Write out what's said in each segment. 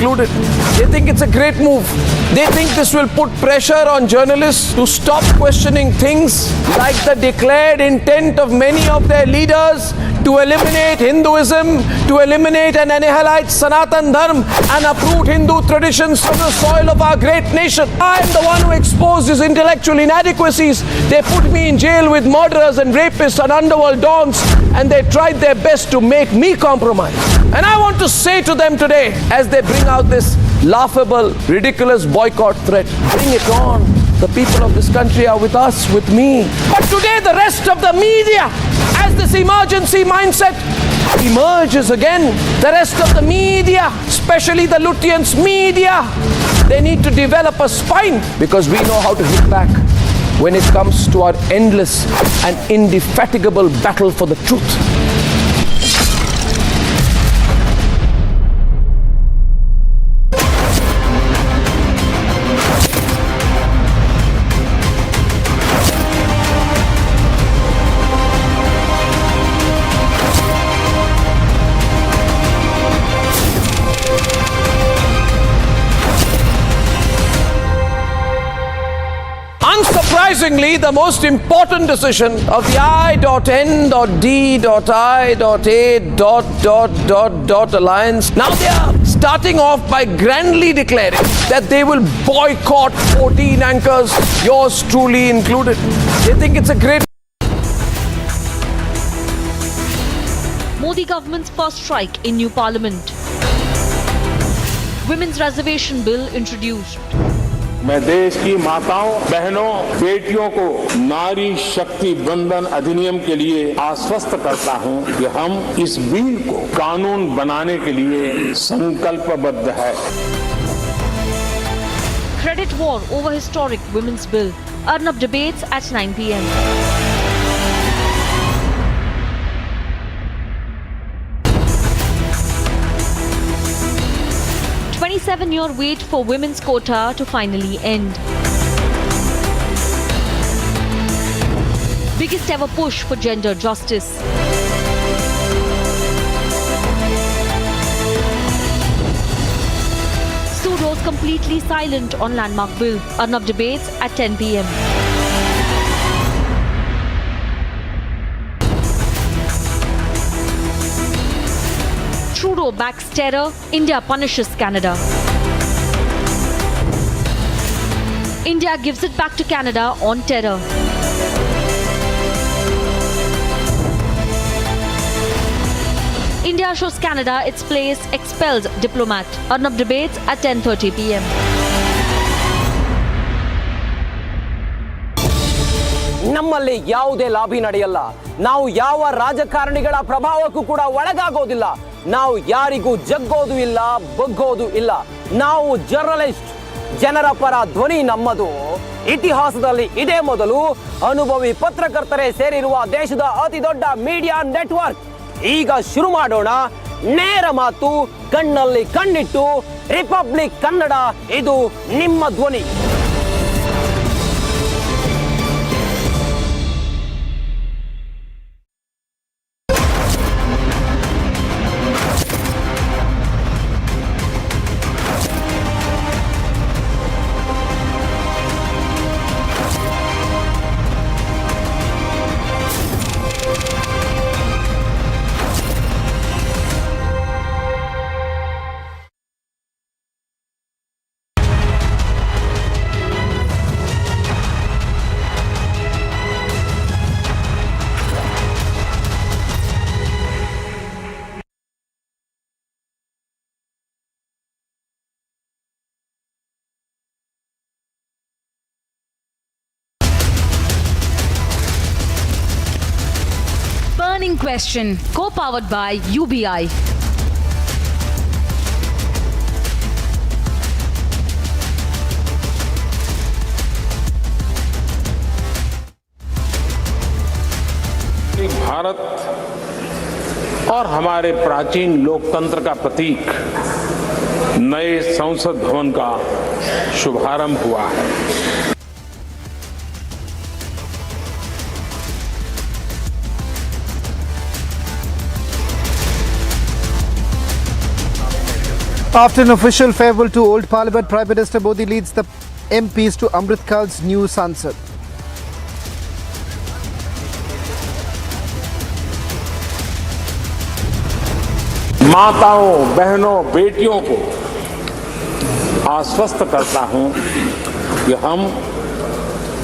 included. They think it's a great move. They think this will put pressure on journalists to stop questioning things like the declared intent of many of their leaders to eliminate Hinduism, to eliminate and annihilate Sanatan Dharma and uproot Hindu traditions from the soil of our great nation. I am the one who exposed his intellectual inadequacies. They put me in jail with murderers and rapists and underworld dons, and they tried their best to make me compromise. And I want to say to them today, as they bring out this laughable, ridiculous boycott threat, bring it on. The people of this country are with us, with me. But today the rest of the media, as this emergency mindset emerges again, the rest of the media, especially the Lutyens media, they need to develop a spine, because we know how to hit back when it comes to our endless and indefatigable battle for the truth. Unsurprisingly, the most important decision of the I.N.D.I.A. alliance, now they are starting off by grandly declaring that they will boycott 14 anchors, yours truly included. They think it's a great... Modi government's first strike in new parliament. Women's reservation bill introduced. मैं देश की माताओं, बहनों, बेटियों को नारी शक्ति बंधन अधिनियम के लिए आश्वस्त करता हूं कि हम इस बिल को कानून बनाने के लिए संकल्पबद्ध है। Credit war over historic women's bill. Arnab debates at 9 p.m. Seven-year wait for women's quota to finally end. Biggest ever push for gender justice. Pseudos completely silent on landmark bill. Arnab debates at 10 p.m. Trudeau backs terror, India punishes Canada. India gives it back to Canada on terror. India shows Canada its place, expels diplomat. Arnab debates at 10:30 p.m. ನಮ್ಮಲ್ಲಿ ಯಾವುದೇ ಲಾಭಿ ನಡೆಯಲ್ಲ. ನಾವು ಯಾವ ರಾಜಕಾರಣಿಗಳ ಪ್ರಭಾವಕ್ಕೂ ಕೂಡ ಒಳಗಾಗೋದಿಲ್ಲ. ನಾವು ಯಾರಿಗೂ ಜಗ್ಗೋದು ಇಲ್ಲ, ಬಗ್ಗೋದು ಇಲ್ಲ. ನಾವು ಜರ್ನಲಿಸ್ಟ್, ಜನರ ಪರ ಧ್ವನಿ ನಮ್ಮದು. ಇತಿಹಾಸದಲ್ಲಿ ಇದೇ ಮೊದಲು ಅನುಭವಿ ಪತ್ರಕರ್ತರೇ ಸೇರಿರುವ ದೇಶದ ಅತಿ ದೊಡ್ಡ ಮೀಡಿಯಾ ನೆಟ್ವರ್ಕ್. ಈಗ ಶುರು ಮಾಡೋಣ ನೇರ ಮಾತು, ಕಣ್ಣಲ್ಲಿ ಕಣ್ಣಿಟ್ಟು. ರಿಪಬ್ಲಿಕ್ ಕನ್ನಡ, ಇದು ನಿಮ್ಮ ಧ್ವನಿ. Burning Question, co-powered by UBI. Bharat और हमारे प्राचीन लोकतंत्र का प्रतीक नए संसद भवन का शुभारंभ हुआ है। After an official farewell to old Parliament, Prime Minister Modi leads the MPs to Amrit Kahl's new Sansad. माताओं, बहनों, बेटियों को आश्वस्त करता हूं कि हम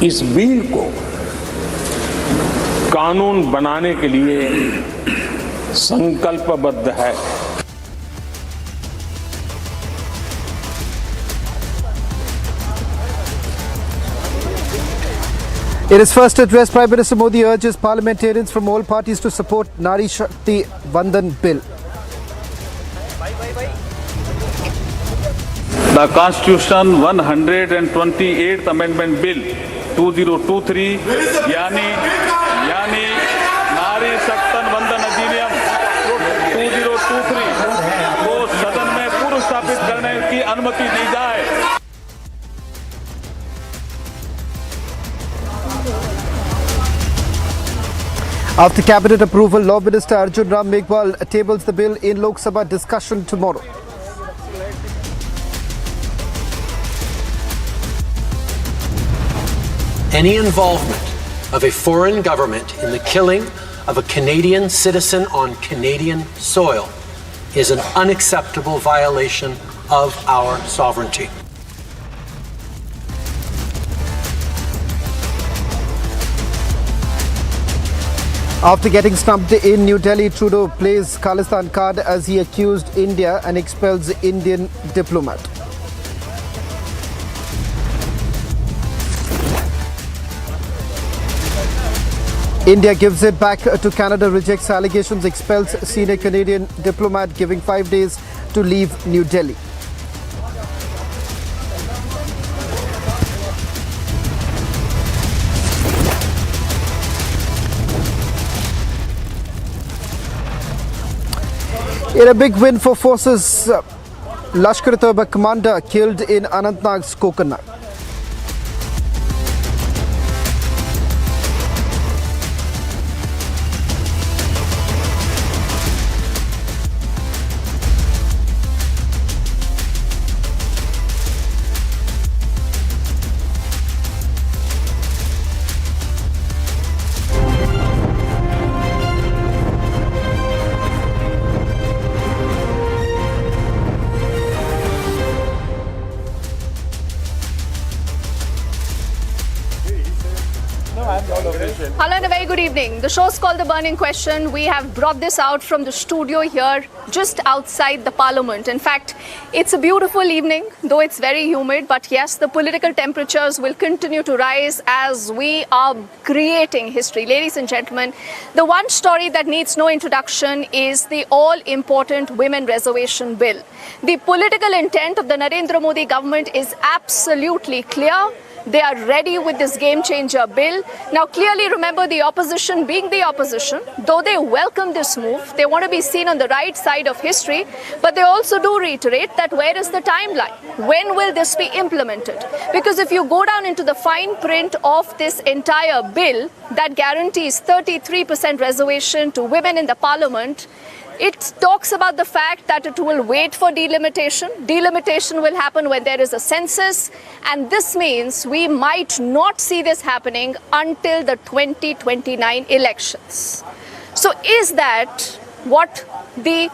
इस बिल को कानून बनाने के लिए संकल्पबद्ध है। In his first address, Prime Minister Modi urges parliamentarians from all parties to support Nari Shakti Vandan Bill. The Constitution 128th Amendment Bill 2023 यानी नारी शक्ति वंदन अधिनियम 2023 को सदन में पूर्व स्थापित करने की अनुमति दी जाए। After cabinet approval, Law Minister Arjun Ram Meghwal tables the bill in Lok Sabha discussion tomorrow. Any involvement of a foreign government in the killing of a Canadian citizen on Canadian soil is an unacceptable violation of our sovereignty. After getting snubbed in New Delhi, Trudeau plays Khalistan card as he accused India and expels Indian diplomat. India gives it back to Canada, rejects allegations, expels senior Canadian diplomat, giving 5 days to leave New Delhi. In a big win for forces, Lashkar-e-Toiba commander killed in Anantnag's Kokarnak. Hello and a very good evening. The show's called The Burning Question. We have brought this out from the studio here just outside the Parliament. In fact, it's a beautiful evening, though it's very humid. But yes, the political temperatures will continue to rise as we are creating history. Ladies and gentlemen, the one story that needs no introduction is the all-important Women Reservation Bill. The political intent of the Narendra Modi government is absolutely clear. They are ready with this game-changer bill. Now, clearly remember, the opposition being the opposition, though they welcome this move, they want to be seen on the right side of history, but they also do reiterate that where is the timeline? When will this be implemented? Because if you go down into the fine print of this entire bill that guarantees 33% reservation to women in the parliament, it talks about the fact that it will wait for delimitation. Delimitation will happen when there is a census, and this means we might not see this happening until the 2029 elections. So is that what the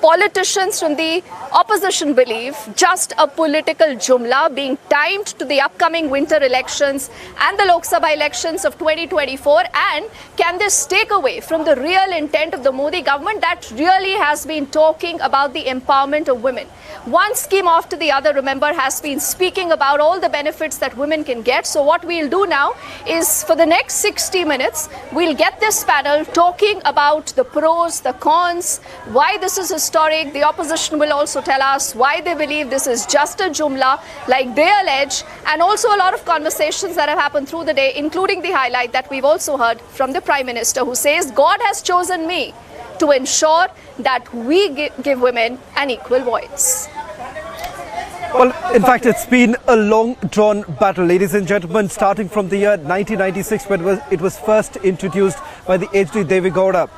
politicians from the opposition believe, just a political jumla being timed to the upcoming winter elections and the Lok Sabha elections of 2024? And can this take away from the real intent of the Modi government that really has been talking about the empowerment of women? One scheme after the other, remember, has been speaking about all the benefits that women can get. So what we'll do now is, for the next 60 minutes, we'll get this panel talking about the pros, the cons, why this is historic. The opposition will also tell us why they believe this is just a jumla, like they allege, and also a lot of conversations that have happened through the day, including the highlight that we've also heard from the Prime Minister, who says, God has chosen me to ensure that we give women an equal voice. Well, in fact, it's been a long-drawn battle, ladies and gentlemen, starting from the year 1996, when it was first introduced by the H.D. Devegowda.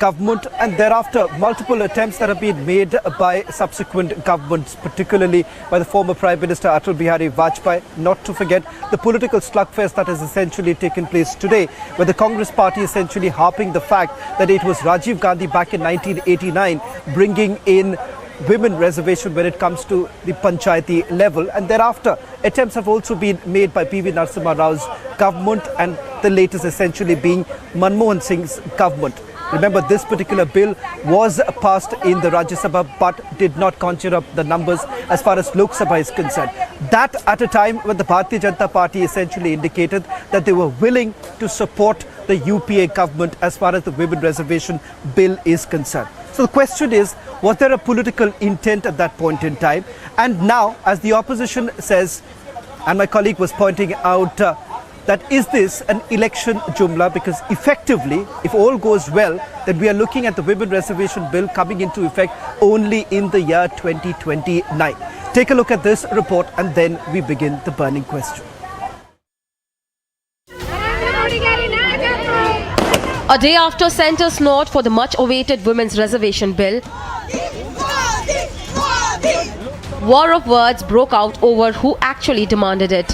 government, and thereafter multiple attempts that have been made by subsequent governments, particularly by the former Prime Minister Atal Bihari Vajpayee, not to forget the political slugfest that has essentially taken place today, where the Congress party essentially harping the fact that it was Rajiv Gandhi back in 1989 bringing in women reservation when it comes to the panchayati level, and thereafter attempts have also been made by PV Narasimha Rao's government, and the latest essentially being Manmohan Singh's government. Remember, this particular bill was passed in the Rajya Sabha but did not conjure up the numbers as far as Lok Sabha is concerned. That at a time when the Bharatiya Janata Party essentially indicated that they were willing to support the UPA government as far as the women reservation bill is concerned. So the question is, was there a political intent at that point in time? And now, as the opposition says, and my colleague was pointing out, that is this an election jumla? Because effectively, if all goes well, then we are looking at the women reservation bill coming into effect only in the year 2029. Take a look at this report and then we begin the burning question. A day after Centre's nod for the much-awaited Women's Reservation Bill, war of words broke out over who actually demanded it.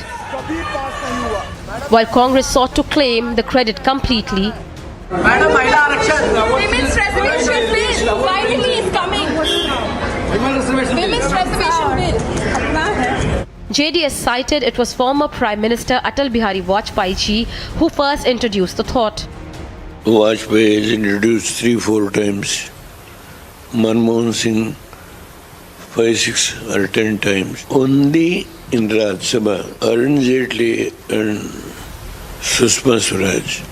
While Congress sought to claim the credit completely, Women's Reservation Bill finally is coming. Women's Reservation Bill. JDS cited it was former Prime Minister Atal Bihari Vajpayee ji who first introduced the thought. Vajpayee has introduced 3-4 times. Manmohan Singh 5, 6 or 10 times. Only in Rajya Sabha, Arun Jaitley and Sushma Swaraj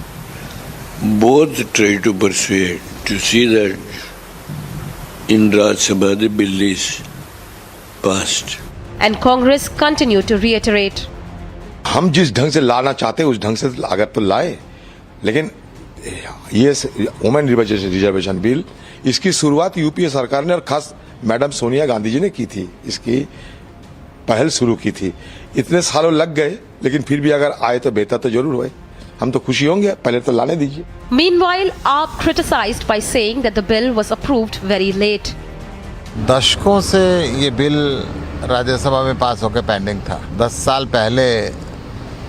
both try to persuade to see that in Rajya Sabha the bill is passed. And Congress continued to reiterate. हम जिस ढंग से लाना चाहते हैं उस ढंग से अगर तो लाए, लेकिन ये वुमेन रिजर्वेशन बिल इसकी शुरुआत यूपीए सरकार ने और खास मैडम सोनिया गांधी जी ने की थी, इसकी पहल शुरू की थी. इतने सालों लग गए, लेकिन फिर भी अगर आए तो बेहतर तो जरूर हुए. हम तो खुशी होंगे, पहले तो लाने दीजिए. Meanwhile, AAP criticized by saying that the bill was approved very late. दशकों से ये बिल राज्यसभा में पास होकर पेंडिंग था. 10 साल पहले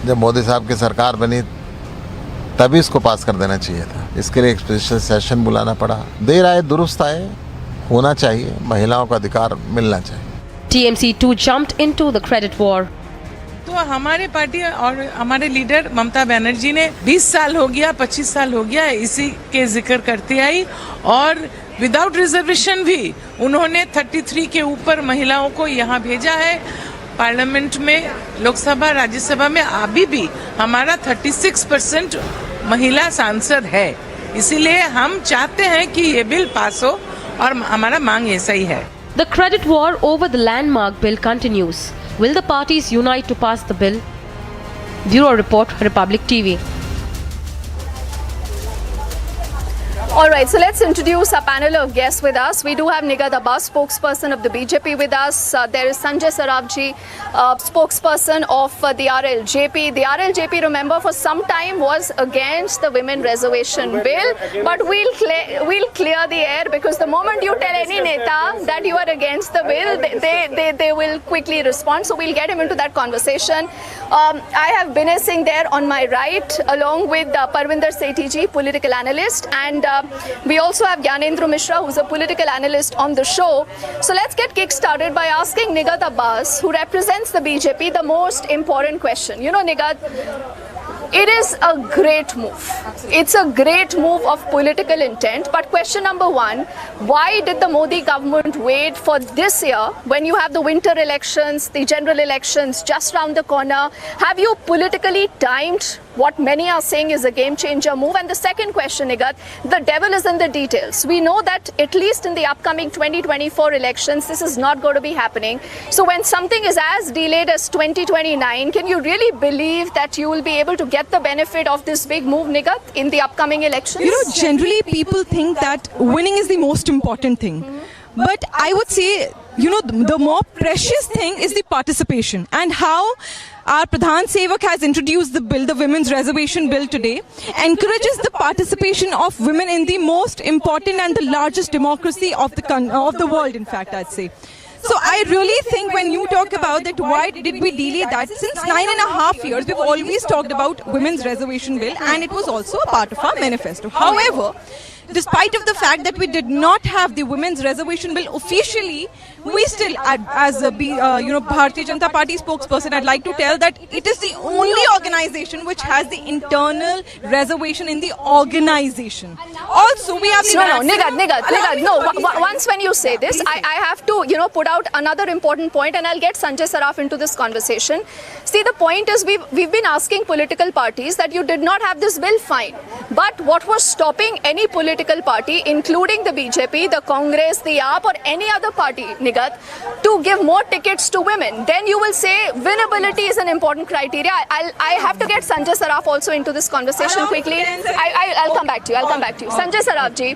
जब मोदी साहब की सरकार बनी तभी इसको पास कर देना चाहिए था. इसके लिए एक स्पेशल सेशन बुलाना पड़ा. देर आए दुरुस्त आए, होना चाहिए. महिलाओं को अधिकार मिलना चाहिए. TMC too jumped into the credit war. तो हमारे पार्टी और हमारे लीडर ममता बनर्जी ने 20 साल हो गया, 25 साल हो गया इसी के जिक्र करती आई, और विदाउट रिजर्वेशन भी उन्होंने 33 के ऊपर महिलाओं को यहाँ भेजा है. पार्लियामेंट में, लोकसभा, राज्यसभा में अभी भी हमारा 36% महिला सांसद है. इसीलिए हम चाहते हैं कि ये बिल पास हो और हमारा मांग ऐसा ही है. The credit war over the landmark bill continues. Will the parties unite to pass the bill? Bureau Report, Republic TV. All right, so let's introduce our panel of guests with us. We do have Nigat Abbas, spokesperson of the BJP, with us. There is Sanjay Sarafji, spokesperson of the RLJP. The RLJP, remember, for some time was against the women reservation bill, but we'll clear the air, because the moment you tell any neta that you are against the bill, they will quickly respond. So we'll get him into that conversation. I have Binay Singh there on my right, along with Parvinder Sethi ji, political analyst, and we also have Gyanendra Mishra, who's a political analyst on the show. So let's get kick-started by asking Nigat Abbas, who represents the BJP, the most important question. You know, Nigat, it is a great move. It's a great move of political intent. But question number one, why did the Modi government wait for this year when you have the winter elections, the general elections just round the corner? Have you politically timed what many are saying is a game-changer move? And the second question, Nigat, the devil is in the details. We know that at least in the upcoming 2024 elections, this is not going to be happening. So when something is as delayed as 2029, can you really believe that you will be able to get the benefit of this big move, Nigat, in the upcoming elections? You know, generally people think that winning is the most important thing. But I would say the more precious thing is the participation, and how our Pradhan Sevak has introduced the bill, the Women's Reservation Bill today, encourages the participation of women in the most important and the largest democracy of the world, in fact, I'd say. So I really think when you talk about that, why did we delay that? Since 9.5 years, we've always talked about Women's Reservation Bill, and it was also a part of our manifesto. However, despite of the fact that we did not have the Women's Reservation Bill officially, we still, as a Bharatiya Janata Party spokesperson, I'd like to tell that it is the only organization which has the internal reservation in the organization. Also, we have the... Nigat, no. Once when you say this, I have to, put out another important point, and I'll get Sanjay Saraf into this conversation. See, the point is we've been asking political parties that you did not have this bill, fine. But what was stopping any political party, including the BJP, the Congress, the AAP, or any other party, Nigat, to give more tickets to women? Then you will say winnability is an important criteria. I have to get Sanjay Saraf also into this conversation quickly. I'll come back to you. Sanjay Saraf ji,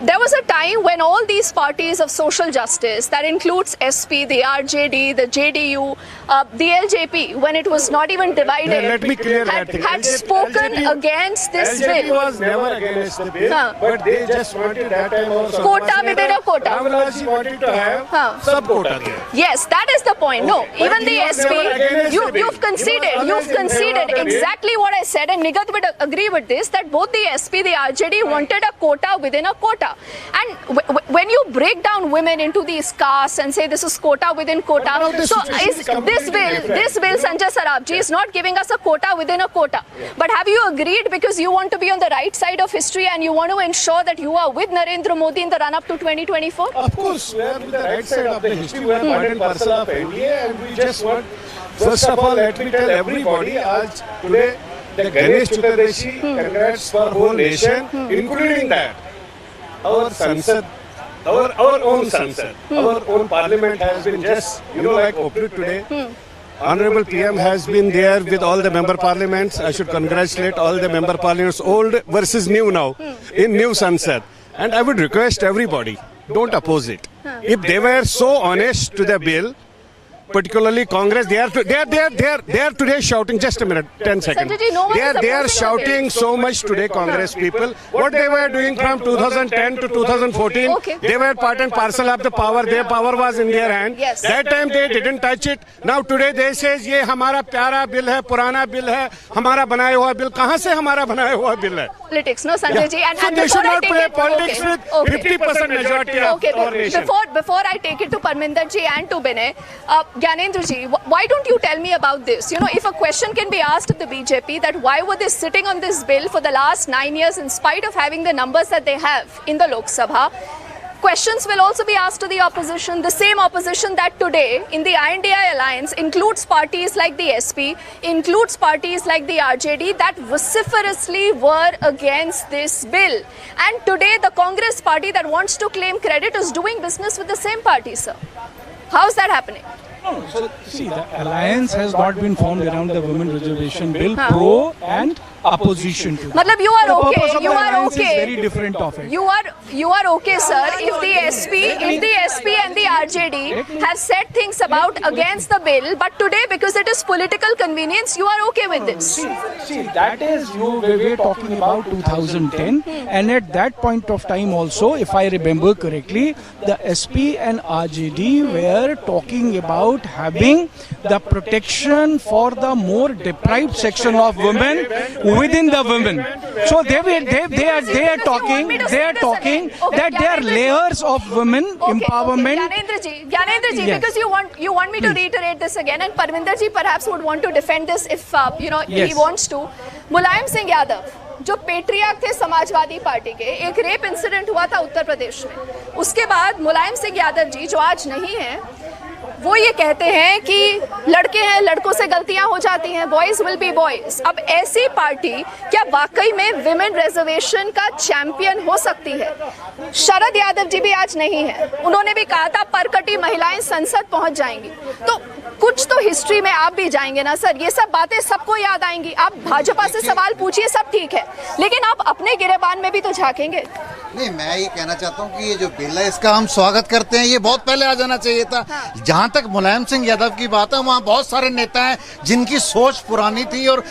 there was a time when all these parties of social justice, that includes SP, the RJD, the JDU, the LJP, when it was not even divided, let me clear had spoken against this bill. LJP was never against the bill, but they just wanted that time also. Quota within a quota. Ramlal wanted to have sub-quota there. Yes, that is the point. No, even the SP, you've conceded exactly what I said, and Nigat would agree with this, that both the SP, the RJD wanted a quota within a quota. And when you break down women into these castes and say this is quota within quota, so is this bill, Sanjay Saraf ji, is not giving us a quota within a quota. But have you agreed, because you want to be on the right side of history and you want to ensure that you are with Narendra Modi in the run-up to 2024? Of course, we are with the right side of the history. We are part and parcel of NDA, and we just want, first of all, let me tell everybody, today, the Ganesh Chaturdashi, congrats for whole nation, including that. Our Sansad, our own Sansad, our own parliament has been just, like opened today. Honorable PM has been there with all the member parliaments. I should congratulate all the member parliaments, old versus new now, in new Sansad. And I would request everybody, don't oppose it. If they were so honest to the bill, particularly Congress, they are today shouting, just a minute, 10 seconds. They are shouting so much today, Congress people. What they were doing from 2010 to 2014, they were part and parcel of the power. Their power was in their hand. Yes. That time they didn't touch it. Now today they say, ये हमारा प्यारा bill है, पुराना bill है, हमारा बनाया हुआ bill. कहाँ से हमारा बनाया हुआ बिल है? Politics, no, Sanjay ji. So they should not play politics with 50% majority of our nation. Before I take it to Parminder ji and to Binay, Gyanendra ji, why don't you tell me about this? If a question can be asked of the BJP, that why were they sitting on this bill for the last 9 years in spite of having the numbers that they have in the Lok Sabha? Questions will also be asked to the opposition, the same opposition that today in the INDI alliance includes parties like the SP, includes parties like the RJD that vociferously were against this bill. And today the Congress party that wants to claim credit is doing business with the same party, sir. How is that happening? No, so see, the alliance has not been formed around the women reservation bill, pro and opposition to that. Matlab you are okay. The purpose of You the are alliance okay. is very different of it. You are okay, sir. If the SP and the RJD have said things about against the bill, but today because it is political convenience, you are okay with this. See, that is we were talking about 2010, and at that point of time also, if I remember correctly, the SP and RJD were talking about having the protection for the more deprived section of women within the women. So they are talking that there are layers of women empowerment. Gyanendra ji, Yes. because you want me to reiterate this again, and Parminder ji perhaps would want to defend this if Yes. he wants to. Mulayam Singh Yadav जो patriarch थे Samajwadi party के, एक rape incident हुआ था उत्तर प्रदेश में. उसके बाद मुलायम सिंह यादव जी जो आज नहीं है, वो ये कहते हैं कि लड़के हैं, लड़कों से गलतियां हो जाती हैं, बॉयज विल बी बॉयज. अब ऐसी पार्टी क्या वाकई में विमेन रिजर्वेशन का चैंपियन हो सकती है? शरद यादव जी भी आज नहीं है, उन्होंने भी कहा था परकटी महिलाएं संसद पहुंच जाएंगी. तो कुछ तो हिस्ट्री में आप भी जाएंगे ना सर, ये सब बातें सबको याद आएंगी. आप भाजपा से सवाल पूछिए, सब ठीक है, लेकिन आप अपने गिरेबान में भी तो झांकेंगे. नहीं, मैं ये कहना चाहता हूँ कि ये जो बिल है इसका हम स्वागत करते हैं। ये बहुत पहले आ जाना चाहिए था। जहाँ तक मुलायम सिंह यादव की बात है, वहाँ बहुत सारे नेता हैं जिनकी सोच पुरानी थी और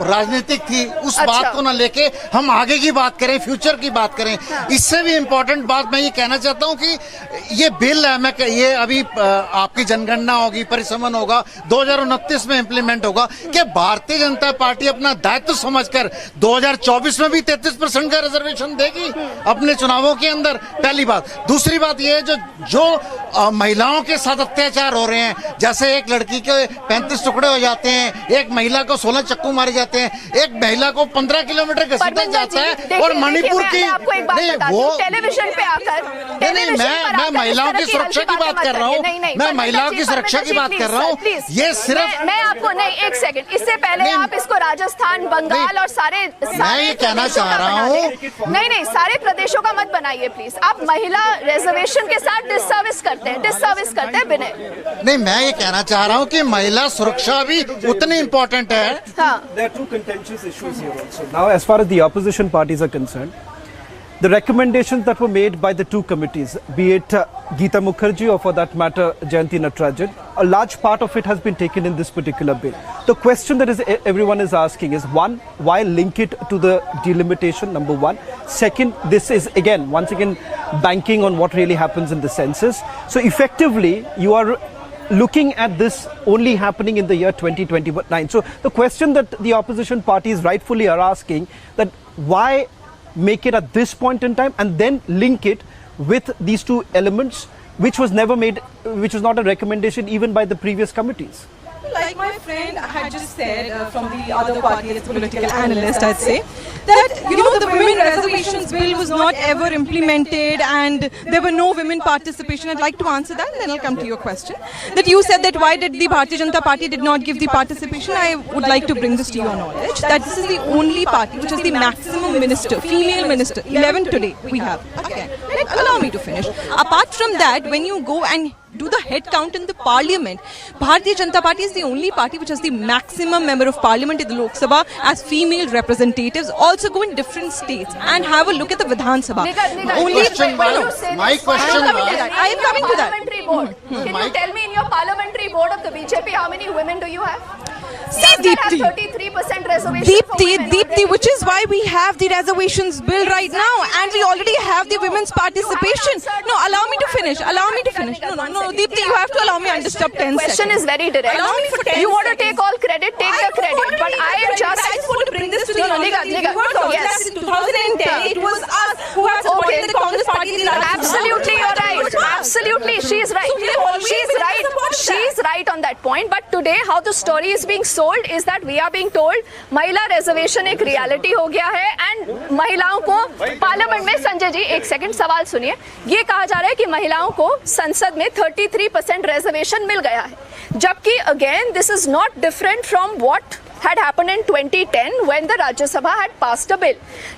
राजनीतिक थी। उस बात को ना लेके हम आगे की बात करें, फ्यूचर की बात करें। इससे भी इम्पोर्टेंट बात मैं ये कहना चाहता हूँ कि ये बिल है, मैं ये अभी आपकी जनगणना होगी, परिसमन होगा, 2029 में इम्प्लीमेंट होगा। क्या भारतीय जनता पार्टी अपना दायित्व समझकर 2024 में भी 33% का रिजर्वेशन देगी अपने चुनावों के अंदर? पहली बात। दूसरी बात यह है जो महिलाओं के साथ अत्याचार हो रहे हैं, जैसे एक लड़की के 35 टुकड़े हो जाते हैं, एक महिला को 16 चक्कू मारे जाते हैं, एक महिला को 15 किलोमीटर घसीटा जाता है, और मणिपुर की नहीं वो टेलीविजन पे आकर मैं महिलाओं की सुरक्षा की बात कर रहा हूँ, मैं महिलाओं की सुरक्षा की बात कर रहा हूँ। ये सिर्फ मैं आपको नहीं, एक सेकंड, इससे पहले आप इसको राजस्थान, बंगाल और सारे मैं ये कहना चाह रहा हूँ, नहीं सारे प्रदेशों का मत बनाइए प्लीज। आप महिला रिजर्वेशन के साथ डिससर्विस करते हैं विनय। नहीं, मैं ये कहना चाह रहा हूँ कि महिला सुरक्षा भी उतनी इम्पोर्टेंट है। There are two contentious issues here also. Now, as far as the opposition parties are concerned, the recommendations that were made by the two committees, be it Geeta Mukherjee or for that matter Jayanti Natarajan, a large part of it has been taken in this particular bill. The question that everyone is asking is, one, why link it to the delimitation, number one. Second, this is once again banking on what really happens in the census. So effectively, you are looking at this only happening in the year 2029. So the question that the opposition parties rightfully are asking, that why make it at this point in time and then link it with these two elements, which was never made, which was not a recommendation even by the previous committees. Like my friend had just said from the other party, as a political analyst, I'd say that the women reservations bill was not ever implemented and there were no women participation. I'd like to answer that and then I'll come to your question. That you said that why did the Bharatiya Janata Party did not give the participation? I would like to bring this to your knowledge that this is the only party which has the maximum minister, female minister, 11 today we have. Okay, allow me to finish. Apart from that, when you go and do the head count in the parliament, Bharatiya Janata Party is the only party which has the maximum member of parliament in the Lok Sabha as female representatives. Also go in different states and have a look at the Vidhan Sabha. My question I am coming to that. Parliamentary board. Can you tell me in your parliamentary board of the BJP how many women do you have? See, Deepthi, 33% reservation. Deepthi, which is why we have the reservations bill right now, and we already have the women's participation. No, allow me to finish. No, Deepthi, you have to allow me under stop 10 seconds. Question is very direct. Allow me for 10 You want to take all credit, take the credit. But I am just want to bring this to the knowledge. Yes. In 2010, it was us who had supported the Congress Party. Absolutely, you're right. Absolutely, she's right. She's right on that point. But today, how the story is being sold is that we are being told महिला reservation एक reality हो गया है and महिलाओं को parliament में, संजय जी एक second सवाल सुनिए, ये कहा जा रहा है कि महिलाओं को संसद में 33% रिजर्वेशन मिल गया है, जबकि again this is not different from what had happened in 2010 when the Rajya Sabha had passed a bill.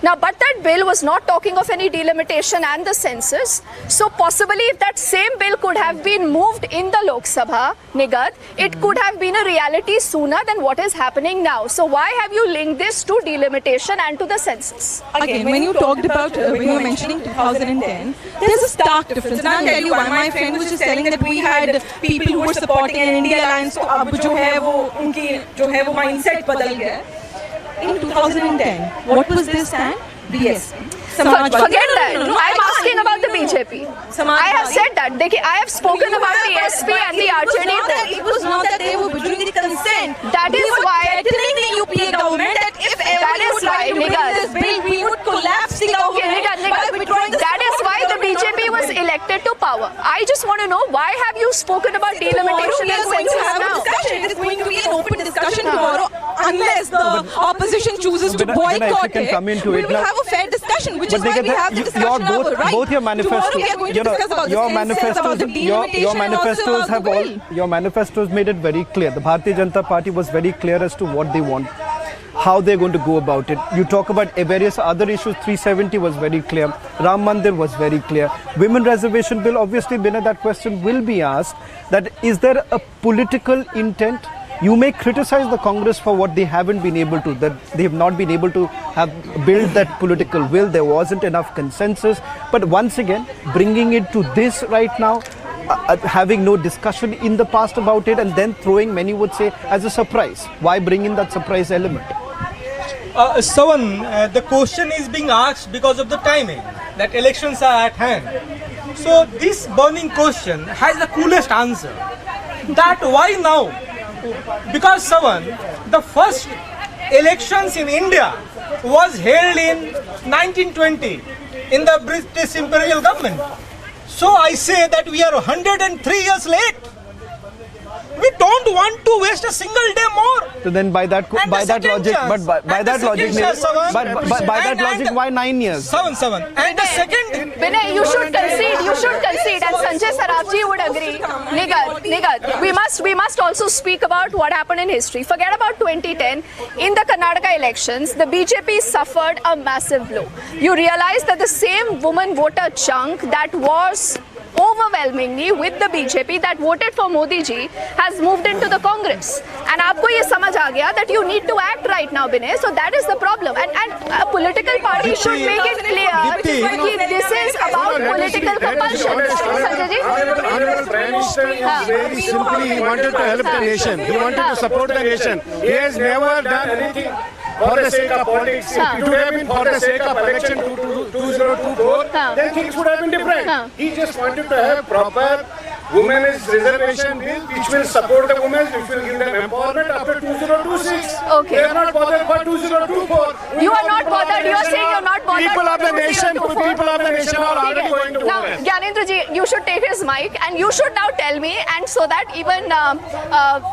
Now, but that bill was not talking of any delimitation and the census. So possibly if that same bill could have been moved in the Lok Sabha, Nigat, it could have been a reality sooner than what is happening now. So why have you linked this to delimitation and to the census? Again, when you talked about, when you were mentioning 2010, there's a stark difference. And I'll tell you why. My friend was just telling that we had people who were supporting an India alliance. तो अब जो है वो उनकी जो है वो mindset बदल गया. In 2010, what was this stand? BSP. Forget that. I'm asking about the BJP. I have said that. I have spoken about the SP and the RJD. It was not that they were withdrawing the consent. That is why threatening the UPA government that if ever you would try to bring this bill, we would collapse the government by withdrawing the That is why the BJP was elected to power. I just want to know, why have you spoken about delimitation and census now? It is going to be an open discussion tomorrow unless the opposition chooses to boycott it. We will have a fair discussion. Which is why we have the discussion hour, right? Both your manifestos, Tomorrow we are going to discuss about your the census, about the delimitation, your manifestos made it very clear. The Bharatiya Janata Party was very clear as to what they want, how they're going to go about it. You talk about various other issues. 370 was very clear. Ram Mandir was very clear. Women reservation bill, obviously, Binay, that question will be asked. That is there a political intent You may criticize the Congress for what they haven't been able to, that they have not been able to have build that political will. There wasn't enough consensus. But once again, bringing it to this right now, having no discussion in the past about it, and then throwing, many would say, as a surprise. Why bring in that surprise element? Sawan, the question is being asked because of the timing, that elections are at hand. So this burning question has the coolest answer. That why now? Because Sawan, the first elections in India was held in 1920 in the British Imperial government. So I say that we are 103 years late. We don't want to waste a single day more. So then by that logic, why 9 years? Seven. And the second... Vinay, you should concede. And Sanjay Sarabji would agree. Nigat, we must also speak about what happened in history. Forget about 2010. In the Karnataka elections, the BJP suffered a massive blow. You realize that the same woman voter chunk that was overwhelmingly with the BJP that voted for Modi ji has moved into the Congress. And aapko ye samajh aa gaya that you need to act right now, Binay. So that is the problem. And a political party should make it clear that this is about political compulsion. Sanjay ji? Prime Minister is very simply, he wanted to help the nation. He wanted to support the nation. He has never done anything for the sake of politics. If it would have been for the sake of election 2024, then things would have been different. He just wanted to have proper women's reservation bill which will support the women, which will give them empowerment after 2026. Okay. They are not bothered for 2024. You are not bothered. You are saying you are not bothered. People of the nation are already going to now, vote. Gyanendra ji, you should take his mic and you should now tell me, and so that even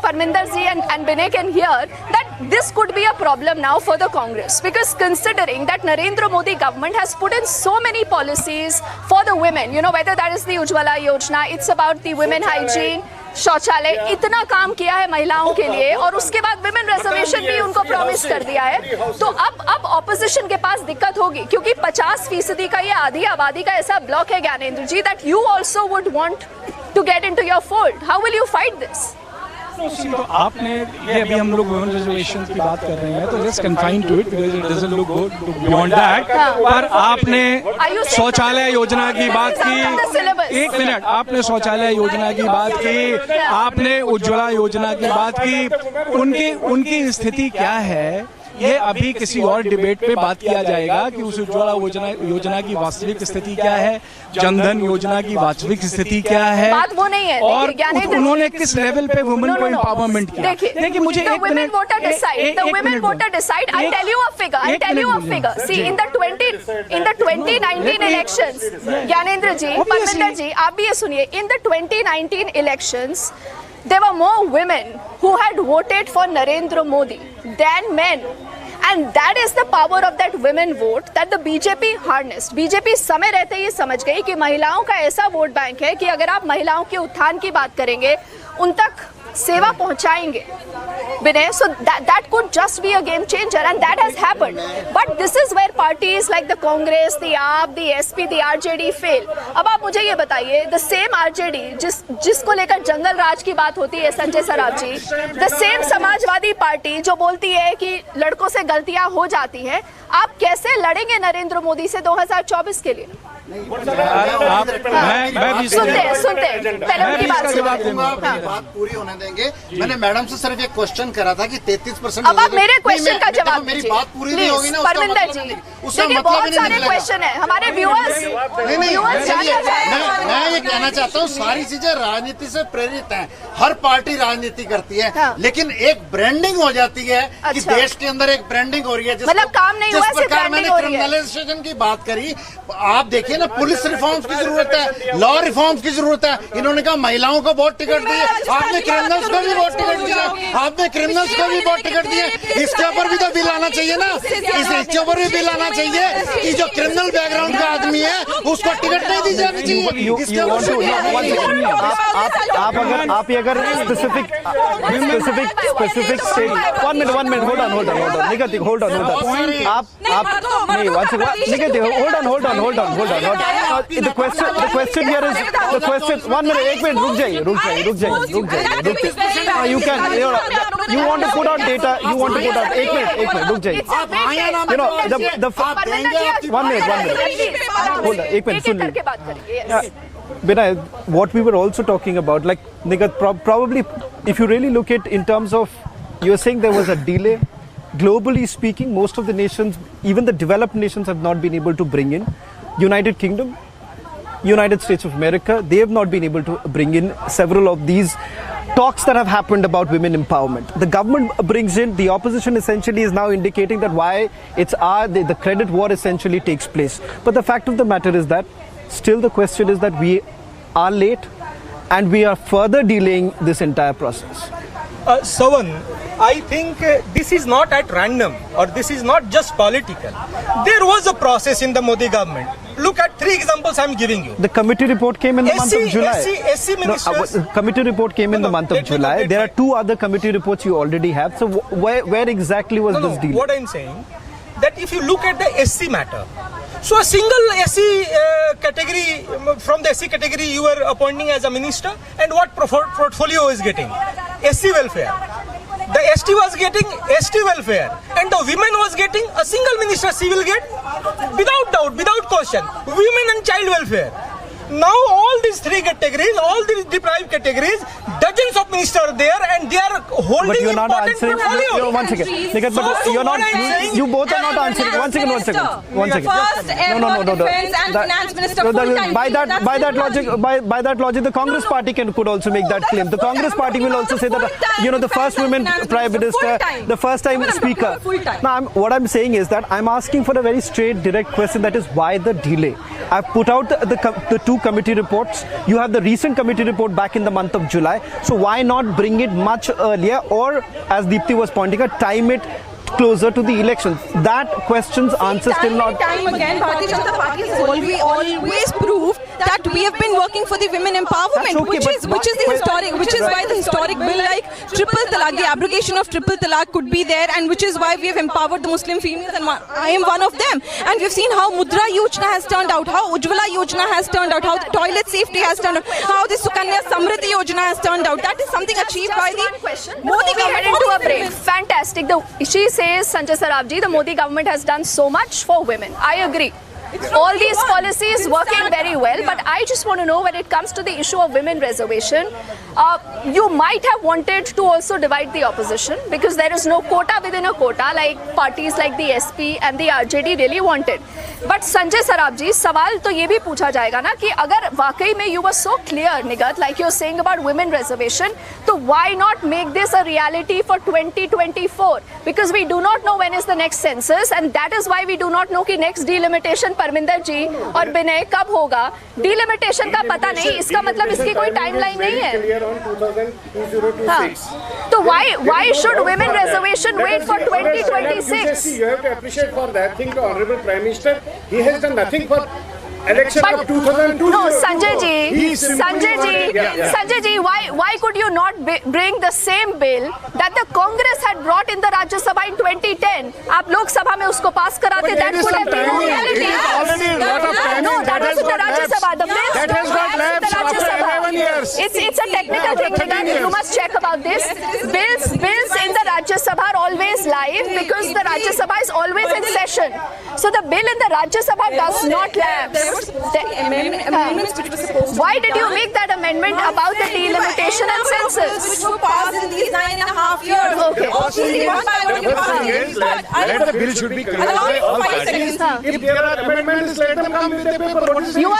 Parminder ji and Binay can hear, that this could be a problem now for the Congress, because considering that Narendra Modi government has put in so many policies for the women, you know, whether that is the Ujjwala Yojana, it's about the women hygiene, शौचालय, इतना काम किया है महिलाओं के लिए, और उसके बाद विमेन रिजर्वेशन भी उनको प्रॉमिस कर दिया है. तो अब ऑपोजिशन के पास दिक्कत होगी, क्योंकि 50% का ये आधी आबादी का ऐसा ब्लॉक है ज्ञानेंद्र जी, that you also would want to get into your fold. How will you fight this? तो आपने ये अभी हम लोग वुमेन रिजर्वेशन की बात कर रहे हैं, तो just confine to it because it doesn't look good beyond that. पर आपने शौचालय योजना की बात की, एक मिनट, आपने शौचालय योजना की बात की, आपने उज्ज्वला योजना की बात की. उनकी स्थिति क्या है, ये अभी किसी और डिबेट पे बात किया जाएगा कि उस उज्ज्वला योजना की वास्तविक स्थिति क्या है, जनधन योजना की वास्तविक स्थिति क्या है, बात वो नहीं है, और उन्होंने किस लेवल पे वुमेन को एम्पावरमेंट किया. देखिए मुझे एक minute, the women voter decide. I'll tell you a figure. See, in the 2019 elections, Gyanendra जी, परमिंदर जी, आप भी ये सुनिए, in the 2019 elections, there were more women who had voted for Narendra Modi than men. And that is the power of that women vote that the BJP harnessed. BJP समय रहते ही समझ गई कि महिलाओं का ऐसा वोट बैंक है कि अगर आप महिलाओं के उत्थान की बात करेंगे, उन तक सेवा पहुंचाएंगे. Binay, so that could just be a game changer, and that has happened. But this is where parties like the Congress, the AAP, the SP, the RJD fail. अब आप मुझे ये बताइए, the same RJD जिसको लेकर जंगल राज की बात होती है, संजय सराफ जी, the same समाजवादी पार्टी जो बोलती है कि लड़कों से गलतियां हो जाती हैं, आप कैसे लड़ेंगे नरेंद्र मोदी से 2024 के लिए? सुनते पहले उनकी बात बात पूरी होने देंगे. मैंने मैडम से सिर्फ एक क्वेश्चन करा था कि 33%. अब आप मेरे क्वेश्चन का जवाब मेरी बात पूरी नहीं होगी ना, परमिंदर जी. देखिए बहुत सारे क्वेश्चन है हमारे व्यूअर्स. मैं ये कहना चाहता हूँ, सारी चीजें राजनीति से प्रेरित हैं. हर पार्टी राजनीति करती है, लेकिन एक ब्रांडिंग हो जाती है कि देश के अंदर एक ब्रांडिंग हो रही है. मतलब काम नहीं हुआ, जिस प्रकार मैंने क्रिमिनलाइजेशन की बात करी, आप देखिए ना, पुलिस रिफॉर्म्स की जरूरत है, लॉ रिफॉर्म्स की जरूरत है. इन्होंने कहा महिलाओं को बहुत टिकट दिए, आपने क्रिमिनल्स को भी बहुत टिकट दिया, इसके ऊपर भी तो बिल आना चाहिए ना. इसके ऊपर भी बिल आना चाहिए कि जो क्रिमिनल बैकग्राउंड का आदमी है उसको टिकट नहीं दी जानी चाहिए. आप अगर specific state, 1 minute, hold on, Negative, hold on. आप नहीं, Negative, hold on. The question here is the question. 1 minute, 1 minute, रुक जाइए. You can. you want to put out data. You want to put out. एक minute, रुक जाइए. You know, one minute. Hold on, एक minute सुन लीजिए. Binay, what we were also talking about, like Nigat, probably if you really look at in terms of, you're saying there was a delay. Globally speaking, most of the nations, even the developed nations, have not been able to bring in. United Kingdom, United States of America, they have not been able to bring in several of these talks that have happened about women empowerment. The government brings in, the opposition essentially is now indicating that why the credit war essentially takes place. But the fact of the matter is that still the question is that we are late and we are further delaying this entire process. Savan, I think this is not at random, or this is not just political. There was a process in the Modi government. Look at 3 examples I'm giving you. The committee report came in the month of July. SC ministers. No, committee report came in the month of July. There are 2 other committee reports you already have. So where exactly was this deal? What I'm saying, that if you look at the SC matter, so a single SC category, from the SC category you were appointing as a minister, and what portfolio is getting? SC welfare. The ST was getting ST welfare, and the women was getting a single minister she will get, without doubt, without question, women and child welfare. Now all these 3 categories, all these deprived categories, dozens of ministers are there, and they are holding but you're not important answering. portfolio. One second, Nikat, but you're not. You both are not answering. One second. First ever defense and finance minister full-time. By that logic, the Congress party could also make that claim. The Congress party will also say that the first women prime minister, the first time speaker. Now, what I'm saying is that I'm asking for a very straight, direct question. That is why the delay. I've put out the 2 committee reports. You have the recent committee report back in the month of July. So why not bring it much earlier, or as Deepti was pointing out, time it closer to the elections? That question's answer still not. Time again, Bharatiya Janata Party has always proved that we have been working for the women empowerment, okay, which is why the historic bill like triple talaq, the abrogation of triple talaq could be there, and which is why we have empowered the Muslim females, and I am one of them. And we've seen how Mudra Yojana has turned out, how Ujjwala Yojana has turned out, how the toilet safety has turned out, how the Sukanya Samriddhi Yojana has turned out. That is something achieved by the Modi government. Into a break. Fantastic. She says, Sanjay Sarabji, the Modi government has done so much for women. I agree. All these policies working very well, but I just want to know, when it comes to the issue of women reservation, you might have wanted to also divide the opposition, because there is no quota within a quota like parties like the SP and the RJD really wanted. But Sanjay Sarabji, सवाल तो ये भी पूछा जाएगा ना कि अगर वाकई में you were so clear, Nigat, like you're saying about women reservation, तो why not make this a reality for 2024? Because we do not know when is the next census, and that is why we do not know कि next delimitation Parminder जी और विनय कब होगा. Delimitation का पता नहीं, इसका मतलब इसकी कोई टाइमलाइन नहीं है. हाँ, तो why should women reservation wait for 2026? You have to appreciate for that thing the Honorable Prime Minister. He has done nothing for election of 2002. No, Sanjay ji, why could you not bring the same bill that the Congress had brought in the Rajya Sabha in 2010? आप लोक सभा में उसको पास कराते, that could have been reality. No, that was in the Rajya Sabha. The bills that has got lapsed after 11 years. It's a technical thing. You must check about this. Bills in the Rajya Sabha are always live because the Rajya Sabha is always in session. So the bill in the Rajya Sabha does not lapse. Why did you make that amendment about the delimitation and census? Which were passed in these 9.5 years. Okay. Let the bill should be considered by all parties. If there are amendments, let them come with the paper. You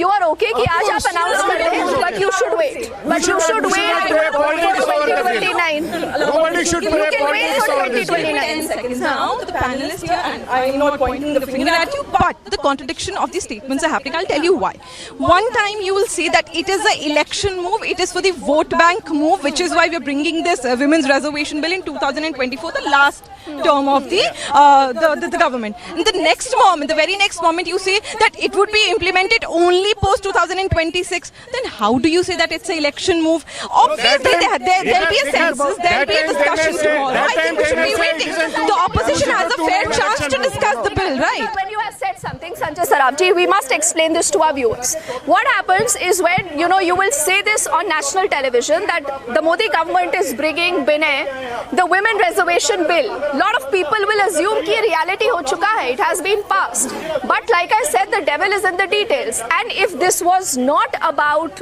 are okay कि आज आप announce कर दें, but you should wait. But you should wait for 2029. Nobody should You can wait for 2029. Seconds now, the panelists here, and I'm not pointing the finger at you, but the contradiction of the statements are happening. I'll tell you why. One time you will say that it is an election move, it is for the vote bank move, which is why we're bringing this women's reservation bill in 2024, the last term of the government. In the next moment, the very next moment, you say that it would be implemented only post 2026. Then how do you say that it's an election move? Obviously, there'll be a census, there'll be a discussion tomorrow. I think we should be waiting. The opposition has a fair chance to discuss the bill, right? When you have said something, Sanjay Sarabji. We must explain this to our viewers. What happens is when, you will say this on national television that the Modi government is bringing the women reservation bill. A lot of people will assume कि reality हो चुका है. It has been passed. But like I said, the devil is in the details. And if this was not about,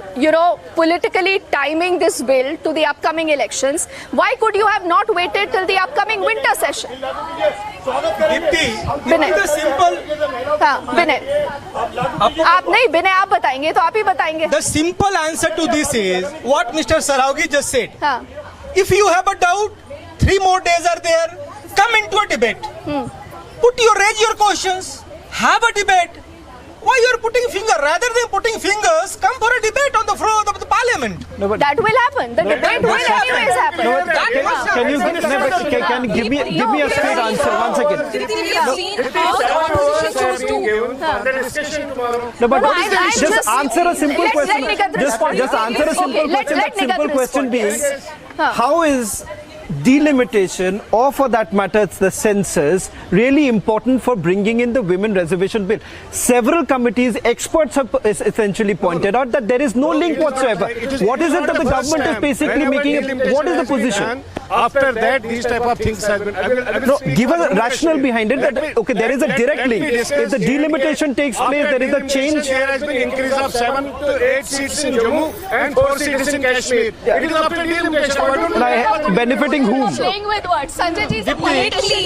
politically timing this bill to the upcoming elections, why could you have not waited till the upcoming winter session? Vinay, आप बताएंगे तो आप ही बताएंगे. The simple answer to this is what Mr. Saraugi just said. If you have a doubt, 3 more days are there. Come into a debate. Raise your questions. Have a debate. Why you are putting finger? Rather than putting fingers, come for a debate on the floor of the parliament. No, but that will happen. The debate will anyways happen. No, can you give me a straight answer? 1 second. No, but just answer a simple question. Just answer a simple question. That simple question being, how is delimitation, or for that matter it's the census, really important for bringing in the women reservation bill? Several committees, experts have essentially pointed out that there is no link whatsoever. What is it that the government is basically making? What is the position? After that, these type of things have been. No, give us a rationale behind it. That, okay, there is a direct link. If the delimitation takes place, there is a change. There has been increase of 7 to 8 seats in Jammu and 4 seats in Kashmir. It is after delimitation. Benefiting whom? Playing with words. Sanjay ji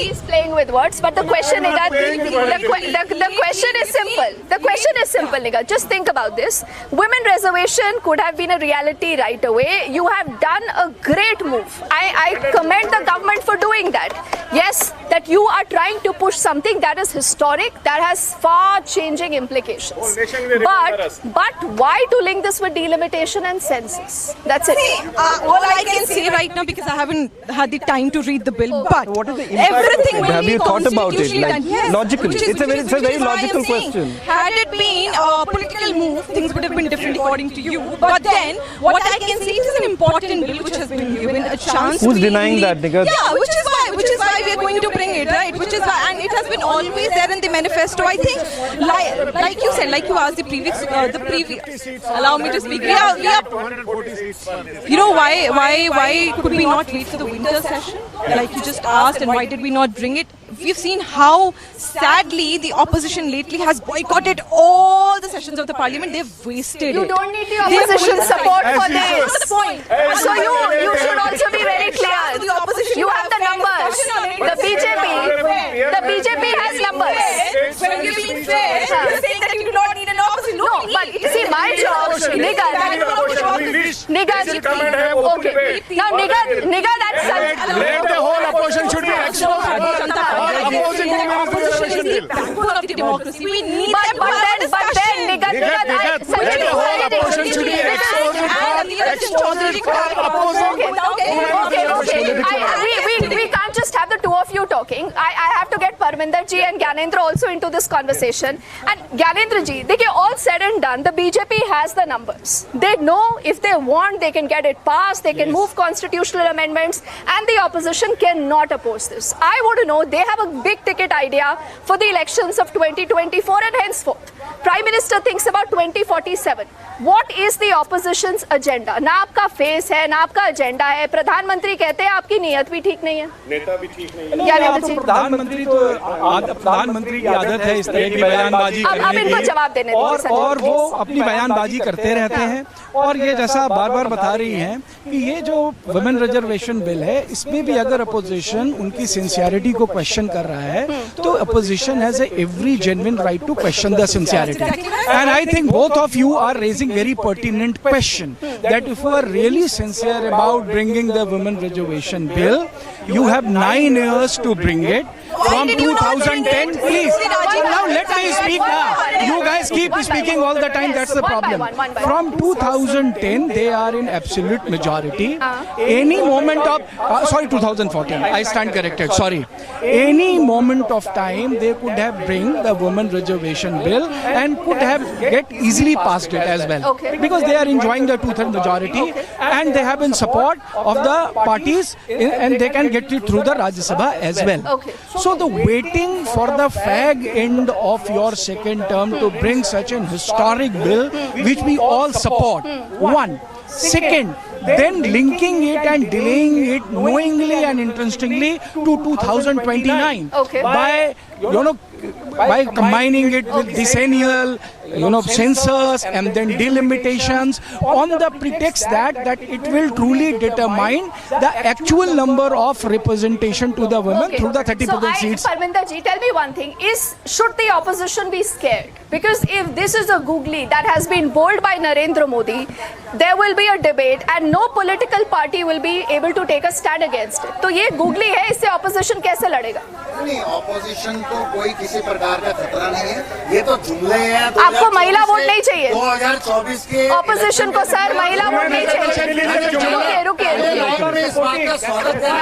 is playing with words, but the question is that the question is simple. The question is simple, Nigga. Just think about this. Women reservation could have been a reality right away. You have done a great move. I commend the government for doing that. Yes, that you are trying to push something that is historic, that has far-changing implications. But why to link this with delimitation and census? That's it. All I can say right now, because I haven't had the time to read the bill, but what is the impact? Everything will have be you thought about it? Like, yes, logically, it's a very logical question. Had it been a political move, things would have been different according to you. But then, what I can say, it is an important bill which has been given a chance. Who's denying that, Nigga? Yeah, which is why we are going to bring it, right? Which is why, and it has been always there in the manifesto. I think, like you said, like you asked the previous. Allow me to speak. You know why could we not wait for the winter session? Like you just asked, and why did we not bring it? We've seen how sadly the opposition lately has boycotted all the sessions of the parliament. They've wasted it. You don't need the opposition support for this. That's the point. So you should also be very clear. You have the numbers. The BJP has numbers. When you're being fair, you're saying that you do not need an opposition. No, but see, my job, Nigga, okay. Now, Nigga, that's Let the whole opposition should be exposed. Opposing opposition is the backbone of the democracy. We need but then, Nigga, let the whole opposition should be exposed. We can't just have the two of you talking. I have to get Parminder ji and Gyanendra also into this conversation. And Gyanendra ji, all said and done, the BJP has the numbers. They know if they want, they can get it passed, they can move constitutional amendments, and the opposition cannot oppose this. I want to know, they have a big ticket idea for the elections of 2024 and henceforth. Prime Minister thinks about 2047. What is the opposition's agenda? ना आपका face है, ना आपका agenda है. प्रधानमंत्री कहते हैं आपकी नीयत भी ठीक नहीं है. नेता भी ठीक नहीं है. प्रधानमंत्री की आदत है इस तरह की बयानबाजी करने की, और वो अपनी बयानबाजी करते रहते हैं. और ये जैसा बार-बार बता रही हैं कि ये जो वुमेन रिजर्वेशन बिल है, इसमें भी अगर अपोजिशन उनकी सिंसियरिटी को क्वेश्चन कर रहा है, तो opposition has every genuine right to question the sincerity. And I think both of you are raising very pertinent question that if you are really sincere about bringing the women reservation bill, you have 9 years to bring it. From 2010, please. Now let me speak now. You guys keep speaking all the time. That's the problem. From 2010, they are in absolute majority. Any moment of, 2014. I stand corrected. Sorry. Any moment of time, they could have bring the women reservation bill and could have get easily passed it as well. Because they are enjoying the 2/3 majority and they have in support of the parties and they can get it through the Rajya Sabha as well. So So the waiting for the fag end of your second term to bring such an historic bill, which we all support. One. Second, then linking it and delaying it knowingly and interestingly to 2029 by by combining it with decennial censors and then delimitations on the pretext that it will truly determine the actual number of representation to the women through the 30% seats. Parminder ji, tell me one thing, should the opposition be scared? Because if this is a googly that has been bowled by Narendra Modi, there will be a debate and no political party will be able to take a stand against it. तो ये googly है, इससे opposition कैसे लड़ेगा? नहीं, opposition को कोई किसी प्रकार का खतरा नहीं है, ये तो जुमले हैं। आपको महिला वोट नहीं चाहिए? 2024 के opposition को सर महिला वोट नहीं चाहिए। रुकिए। इस बात का स्वागत करें।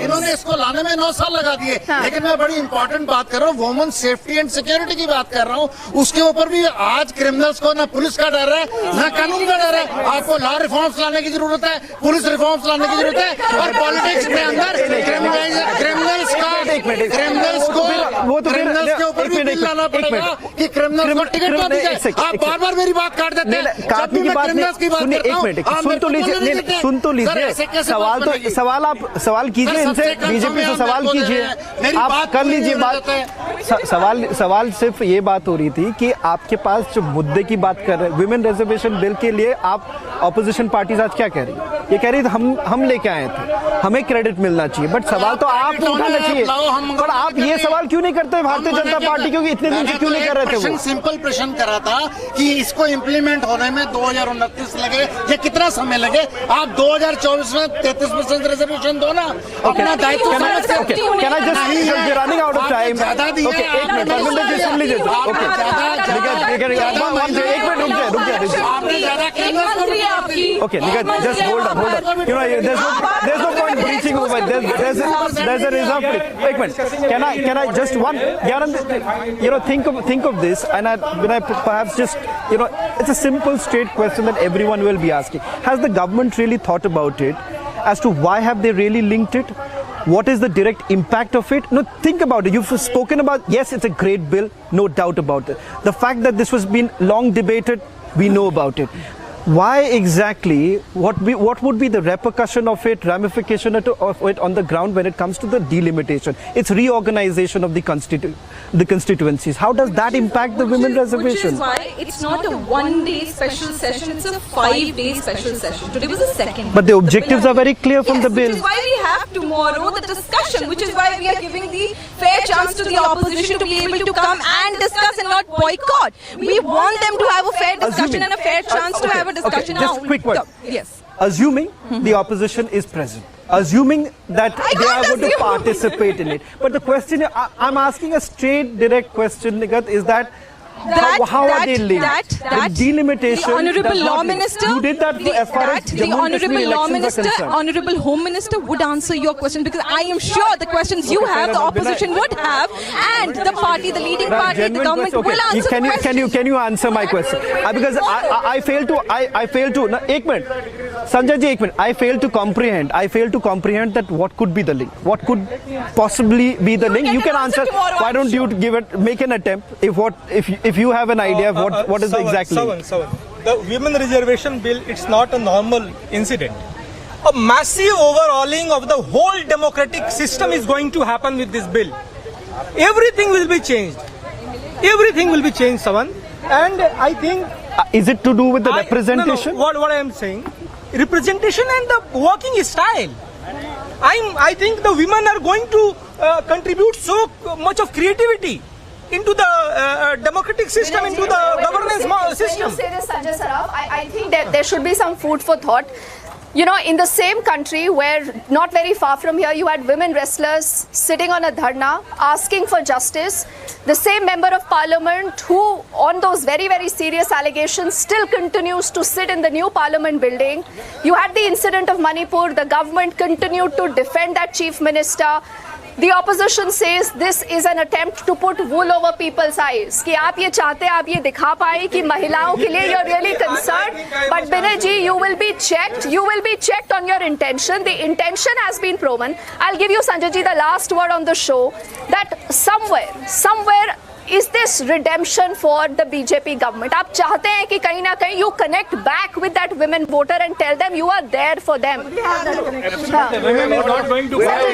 इन्होंने इसको लाने में 9 साल लगा दिए, लेकिन मैं बड़ी इंपॉर्टेंट बात कर रहा हूँ, वुमेन सेफ्टी एंड सिक्योरिटी की बात कर रहा हूँ। उसके ऊपर भी आज क्रिमिनल्स को ना पुलिस का डर है, ना कानून का डर है। आपको लॉ रिफॉर्म्स लाने की जरूरत है, पुलिस रिफॉर्म्स लाने की जरूरत है, और पॉलिटिक्स के अंदर क्रिमिनल्स के ऊपर भी बिल लाना पड़ेगा कि क्रिमिनल्स को टिकट ना दी जाए। आप बार बार मेरी बात काट देते हैं। काटने की बात नहीं, सुन तो लीजिए। सवाल कीजिए इनसे, बीजेपी से सवाल कीजिए, आप कर लीजिए बात। सवाल सिर्फ ये बात हो रही थी कि आपके पास जो मुद्दे की बात कर रहे हैं, विमेन रिजर्वेशन बिल के लिए आप ऑपोजिशन पार्टीज आज क्या कह रही है? ये कह रही थी हम लेके आए थे, हमें क्रेडिट मिलना चाहिए, बट सवाल तो आपको उठाना चाहिए। पर आप ये सवाल क्यों नहीं करते भारतीय जनता पार्टी, क्योंकि इतने दिन से क्यों नहीं कर रहे थे? वो सिंपल प्रश्न करा था कि इसको इम्प्लीमेंट होने में 2029 लगे या कितना समय लगे। आप 2024 में 33% रिजर्वेशन दो ना, अपना दायित्व समझते हो। Can I just running out of time? ज्यादा दिया। Okay, एक मिनट सुन लीजिए। Okay, Okay, just hold on. There's no point breaching over. There's a reserve. Wait a minute. Can I just one? Think of this, and when I perhaps just it's a simple, straight question that everyone will be asking. Has the government really thought about it as to why have they really linked it? What is the direct impact of it? No, think about it. You've spoken about, yes, it's a great bill, no doubt about it. The fact that this was been long debated, we know about it. Why exactly, what would be the repercussion of it, ramification of it on the ground when it comes to the delimitation? It's reorganization of the constituencies. How does that impact the women reservation? Which is why it's not a one-day special session, it's a 5-day special session. Today was the second. But the objectives are very clear from the bill. Which is why we have tomorrow the discussion, which is why we are giving the fair chance to the opposition to be able to come and discuss and not boycott. We want them to have a fair discussion and a fair chance to have a discussion. Okay, just quick word. Yes. Assuming the opposition is present, assuming that they are going to participate in it. But the question, I'm asking a straight, direct question, Nigat, is that how are they linked? The delimitation. The Honourable Law Minister. You did that as far as the Honourable Law Minister, Honourable Home Minister would answer your question, because I am sure the questions you have, the opposition would have, and the party, the leading party, the government will answer. Can you answer my question? Because I fail to. No, एक minute, Sanjay ji, एक minute. I fail to comprehend that what could be the link. What could possibly be the link? You can answer. Why don't you make an attempt? If you have an idea of what is the exact link? The women reservation bill, it's not a normal incident. A massive overhauling of the whole democratic system is going to happen with this bill. Everything will be changed. Everything will be changed, Sawan. And I think... is it to do with the representation? No, what I am saying, representation and the working style. I think the women are going to contribute so much of creativity into the democratic system, into the governance system. When you say this, Sanjay Saraf, I think that there should be some food for thought. In the same country where not very far from here you had women wrestlers sitting on a dharna asking for justice, the same member of parliament who on those very, very serious allegations still continues to sit in the new parliament building. You had the incident of Manipur, the government continued to defend that chief minister. The opposition says this is an attempt to put wool over people's eyes. कि आप ये चाहते हैं, आप ये दिखा पाए कि महिलाओं के लिए you're really concerned. But Binay ji, you will be checked. You will be checked on your intention. The intention has been proven. I'll give you, Sanjay ji, the last word on the show. That somewhere is this redemption for the BJP government? आप चाहते हैं कि कहीं ना कहीं you connect back with that women voter and tell them you are there for them. Women are not going to buy.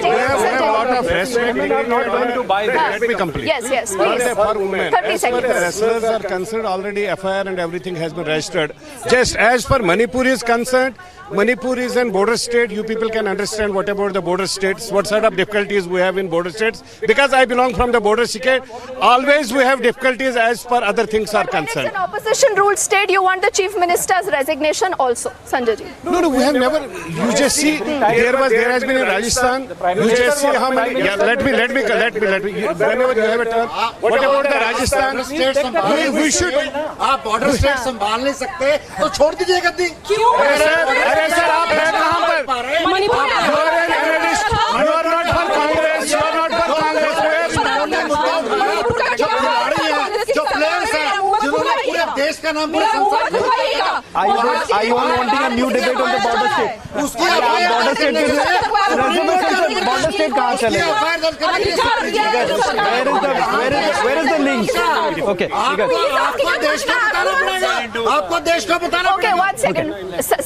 Women are not going to buy that. Let me complete. Yes, please. For women, 30 as far seconds. as wrestlers are concerned, already FIR and everything has been registered. Just as per Manipur is concerned, Manipur is a border state. You people can understand what about the border states, what sort of difficulties we have in border states. Because I belong from the border state, always we have difficulties as per other things are concerned. It's an opposition ruled state. You want the chief minister's resignation also, Sanjay ji? No, we have never. You just see, there has been in Rajasthan. You just see how many. Yeah, let me. Whenever you have a turn, what about the Rajasthan? We should. आप border state संभाल नहीं सकते तो छोड़ दीजिए गद्दी. क्यों? अरे sir, आप हैं कहाँ पर? Manipur. You are an analyst. You are not for Congress. You are not for Congress. जो खिलाड़ी हैं, जो प्लेयर्स हैं, जिन्होंने पूरे देश का नाम पूरे संसार में Are you all wanting a new debate on the border state? उसकी border state border state कहाँ चलेगा? Where is the link? Okay. आपको देश को बताना पड़ेगा. आपको देश को बताना पड़ेगा. Okay, 1 second.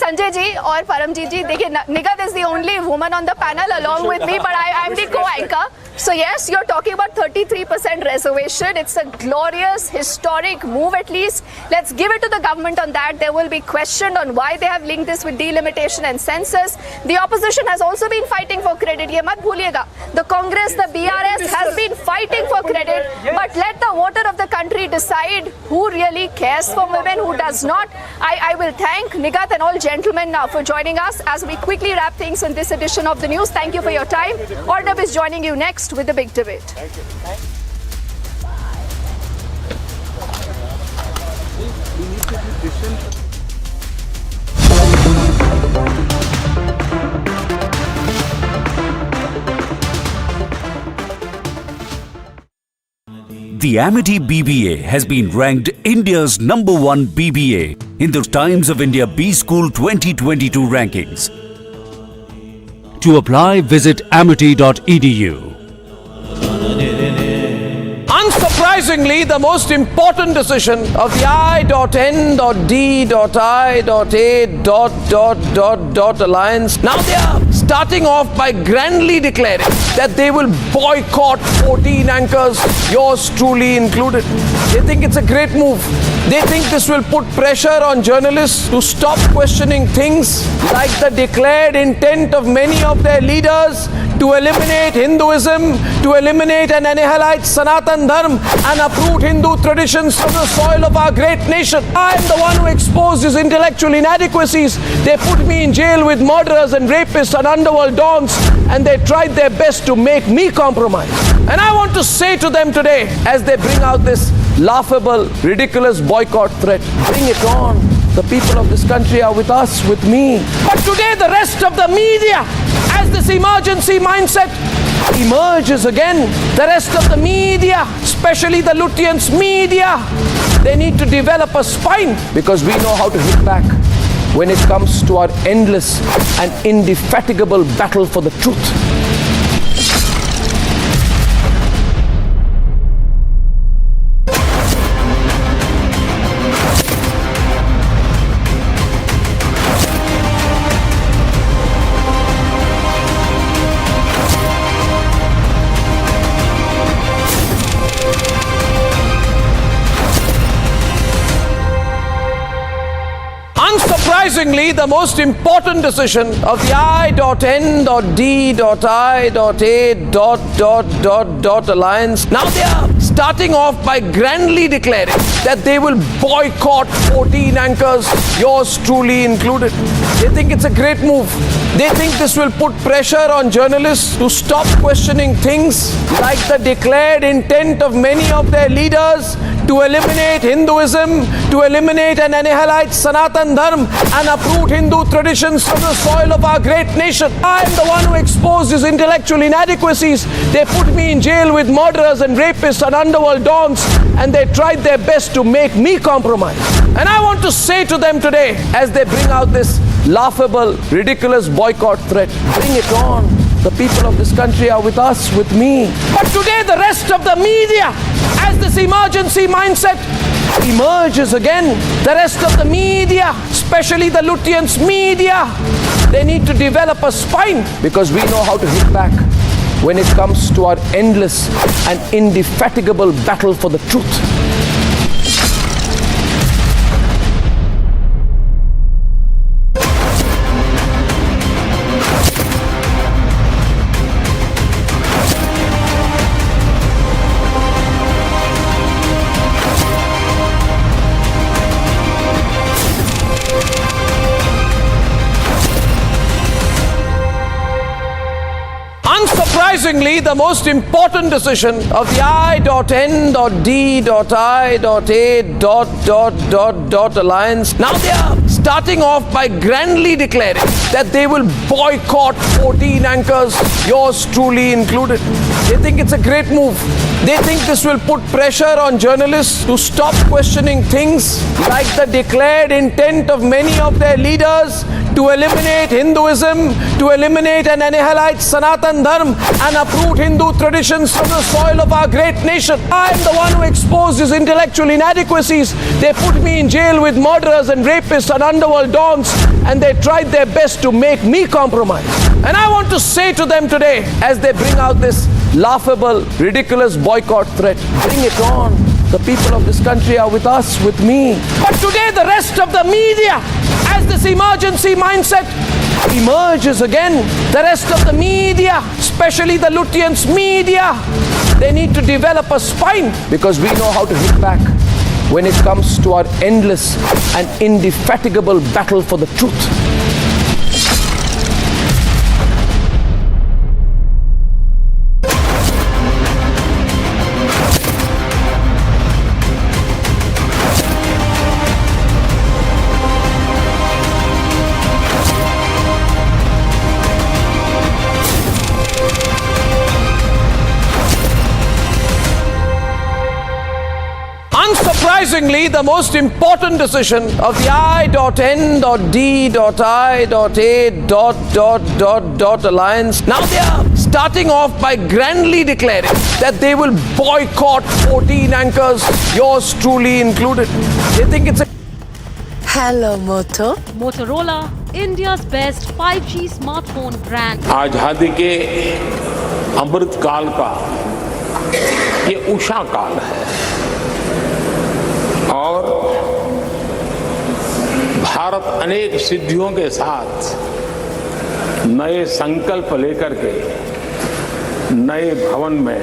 Sanjay ji और Paramjit ji, देखिए, Nigat is the only woman on the panel along with me, but I'm the co-anchor. So yes, you're talking about 33% reservation. It's a glorious, historic move at least. Let's give it to the government on that. There will be questioned on why they have linked this with delimitation and census. The opposition has also been fighting for credit. Ye mat bhuliega. The Congress, the BRS has been fighting for credit. But let the voter of the country decide who really cares for women, who does not. I will thank Nigat and all gentlemen now for joining us as we quickly wrap things in this edition of the news. Thank you for your time. Ornab is joining you next with the big debate. Thank you. The Amity BBA has been ranked India's #1 BBA in the Times of India B School 2022 rankings. To apply, visit amity.edu. Unsurprisingly, the most important decision of the I.N.D.I.A. alliance, now they are starting off by grandly declaring that they will boycott 14 anchors, yours truly included. They think it's a great move. They think this will put pressure on journalists to stop questioning things like the declared intent of many of their leaders to eliminate Hinduism, to eliminate and annihilate Sanatan Dharma and uproot Hindu traditions from the soil of our great nation. I am the one who exposed his intellectual inadequacies. They put me in jail with murderers and rapists and underworld dons, and they tried their best to make me compromise. And I want to say to them today, as they bring out this laughable, ridiculous boycott threat, bring it on. The people of this country are with us, with me. But today the rest of the media, as this emergency mindset emerges again, the rest of the media, especially the Lutyens media, they need to develop a spine, because we know how to hit back when it comes to our endless and indefatigable battle for the truth. Unsurprisingly, the most important decision of the I.N.D.I.A. alliance, now they are starting off by grandly declaring that they will boycott 14 anchors, yours truly included. They think it's a great move. They think this will put pressure on journalists to stop questioning things like the declared intent of many of their leaders to eliminate Hinduism, to eliminate and annihilate Sanatan Dharma and uproot Hindu traditions from the soil of our great nation. I am the one who exposed these intellectual inadequacies. They put me in jail with murderers and rapists and underworld dons, and they tried their best to make me compromise. And I want to say to them today, as they bring out this laughable, ridiculous boycott threat, bring it on. The people of this country are with us, with me. But today the rest of the media, as this emergency mindset emerges again, the rest of the media, especially the Lutyens media, they need to develop a spine, because we know how to hit back when it comes to our endless and indefatigable battle for the truth. Unsurprisingly, the most important decision of the I.N.D.I.A. alliance, now they are starting off by grandly declaring that they will boycott 14 anchors, yours truly included. They think it's a great move. They think this will put pressure on journalists to stop questioning things like the declared intent of many of their leaders to eliminate Hinduism, to eliminate and annihilate Sanatan Dharma and uproot Hindu traditions from the soil of our great nation. I am the one who exposed these intellectual inadequacies. They put me in jail with murderers and rapists and underworld dons, and they tried their best to make me compromise. And I want to say to them today, as they bring out this laughable, ridiculous boycott threat, bring it on. The people of this country are with us, with me. But today the rest of the media, as this emergency mindset emerges again, the rest of the media, especially the Lutyens media, they need to develop a spine, because we know how to hit back when it comes to our endless and indefatigable battle for the truth. Unsurprisingly, the most important decision of the I.N.D.I.A. alliance, now they are starting off by grandly declaring that they will boycott 14 anchors, yours truly included. They think it's a... Hello, Moto. Motorola, India's best 5G smartphone brand. आजादी के अमृत काल का ये उषा काल है, और भारत अनेक सिद्धियों के साथ नए संकल्प लेकर के नए भवन में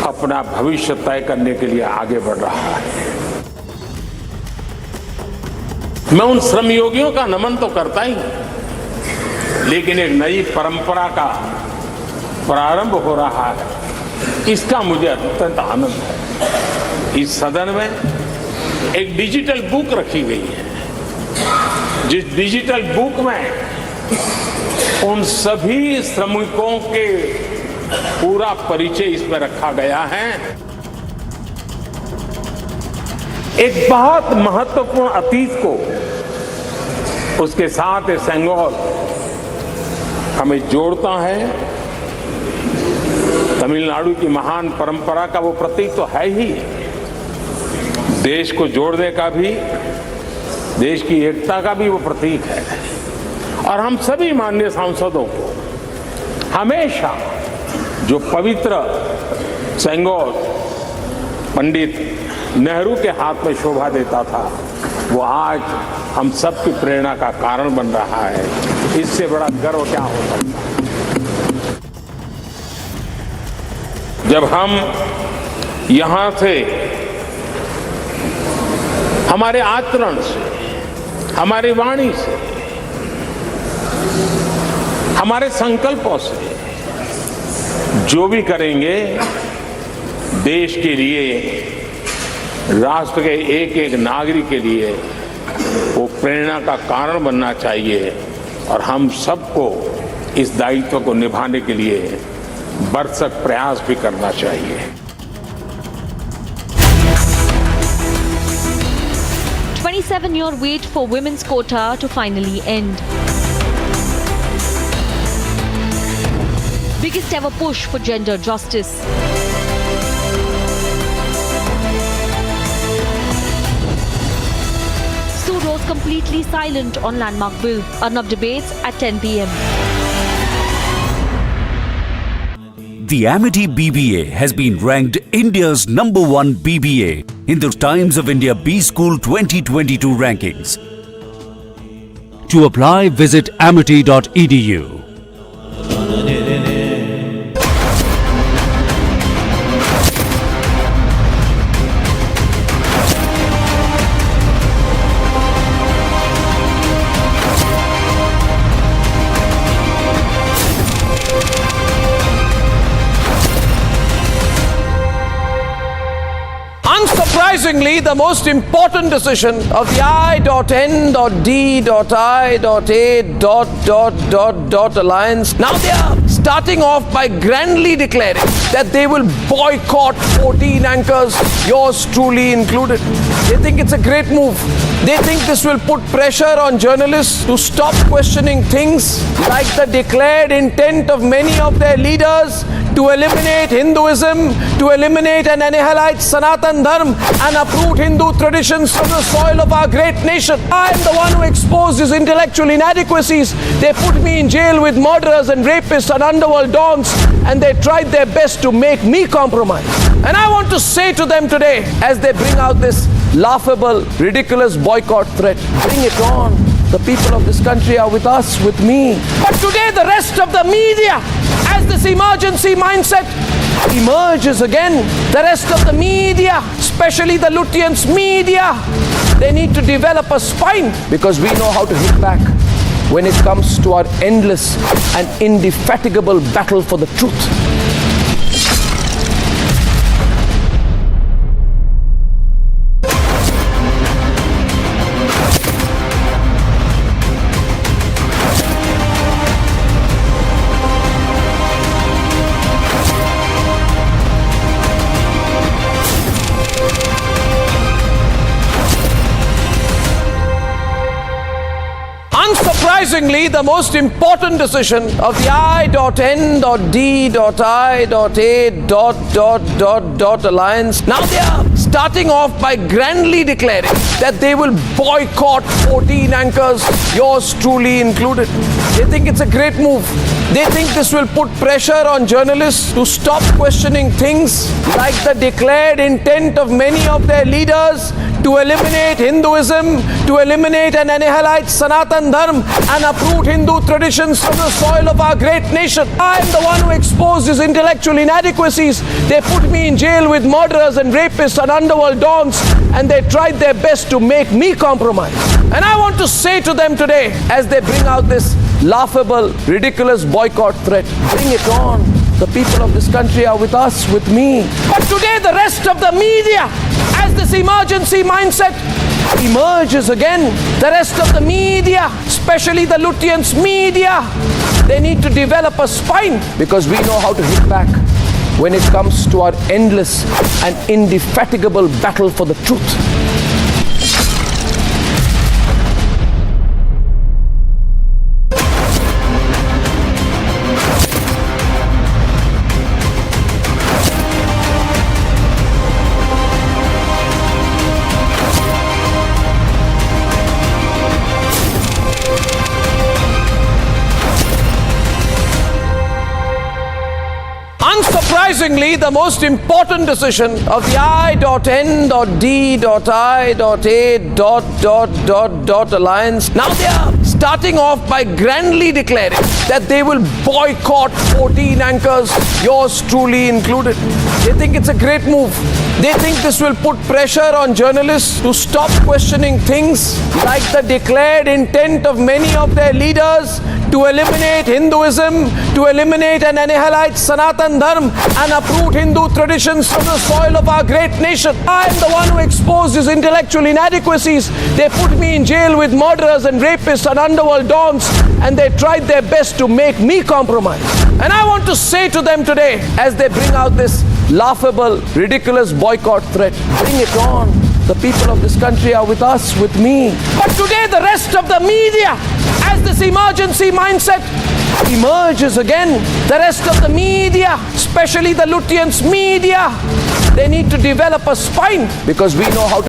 अपना भविष्य तय करने के लिए आगे बढ़ रहा है। मैं उन श्रमयोगियों का नमन तो करता ही हूं, लेकिन एक नई परंपरा का प्रारंभ हो रहा है, इसका मुझे अत्यंत आनंद है। इस सदन में एक डिजिटल बुक रखी गई है, जिस डिजिटल बुक में उन सभी श्रमिकों के पूरा परिचय इसमें रखा गया है। एक बहुत महत्वपूर्ण अतीत को उसके साथ सेंगोल हमें जोड़ता है। तमिलनाडु की महान परंपरा का वो प्रतीक तो है ही, देश को जोड़ने का भी, देश की एकता का भी वो प्रतीक है। और हम सभी माननीय सांसदों को हमेशा जो पवित्र सेंगोल पंडित नेहरू के हाथ में शोभा देता था, वो आज हम सबकी प्रेरणा का कारण बन रहा है। इससे बड़ा गर्व क्या हो सकता है। जब हम यहां से हमारे आचरण से, हमारी वाणी से, हमारे संकल्पों से जो भी करेंगे देश के लिए राष्ट्र के एक एक नागरिक के लिए वो प्रेरणा का कारण बनना चाहिए और हम सबको इस दायित्व को निभाने के लिए भरसक प्रयास भी करना चाहिए। 27-year wait for women's quota to finally end. Biggest ever push for gender justice. Pseudos completely silent on landmark bill. Arnab debates at 10 p.m. The Amity BBA has been ranked India's #1 BBA in the Times of India B School 2022 rankings. To apply, visit amity.edu. Unsurprisingly, the most important decision of the I.N.D.I.A. alliance, now they are starting off by grandly declaring that they will boycott 14 anchors, yours truly included. They think it's a great move. They think this will put pressure on journalists to stop questioning things like the declared intent of many of their leaders to eliminate Hinduism, to eliminate and annihilate Sanatan Dharma and uproot Hindu traditions from the soil of our great nation. I am the one who exposed his intellectual inadequacies. They put me in jail with murderers and rapists and underworld dons, and they tried their best to make me compromise. And I want to say to them today, as they bring out this laughable, ridiculous boycott threat, bring it on. The people of this country are with us, with me. But today the rest of the media, as this emergency mindset emerges again, the rest of the media, especially the Lutyens media, they need to develop a spine, because we know how to hit back when it comes to our endless and indefatigable battle for the truth. Unsurprisingly, the most important decision of the I.N.D.I.A. alliance, now they are starting off by grandly declaring that they will boycott 14 anchors, yours truly included. They think it's a great move. They think this will put pressure on journalists to stop questioning things like the declared intent of many of their leaders to eliminate Hinduism, to eliminate and annihilate Sanatan Dharma and uproot Hindu traditions from the soil of our great nation. I am the one who exposed his intellectual inadequacies. They put me in jail with murderers and rapists and underworld dons, and they tried their best to make me compromise. And I want to say to them today, as they bring out this laughable, ridiculous boycott threat, bring it on. The people of this country are with us, with me. But today the rest of the media, as this emergency mindset emerges again, the rest of the media, especially the Lutyens media, they need to develop a spine, because we know how to hit back when it comes to our endless and indefatigable battle for the truth. Unsurprisingly, the most important decision of the I.N.D.I.A. alliance, now they are starting off by grandly declaring that they will boycott 14 anchors, yours truly included. They think it's a great move. They think this will put pressure on journalists to stop questioning things like the declared intent of many of their leaders to eliminate Hinduism, to eliminate and annihilate Sanatan Dharma and uproot Hindu traditions from the soil of our great nation. I am the one who exposed his intellectual inadequacies. They put me in jail with murderers and rapists and underworld dons, and they tried their best to make me compromise. And I want to say to them today, as they bring out this laughable, ridiculous boycott threat, bring it on. The people of this country are with us, with me. But today the rest of the media, as this emergency mindset emerges again, the rest of the media, especially the Lutyens media, they need to develop a spine, because we know how to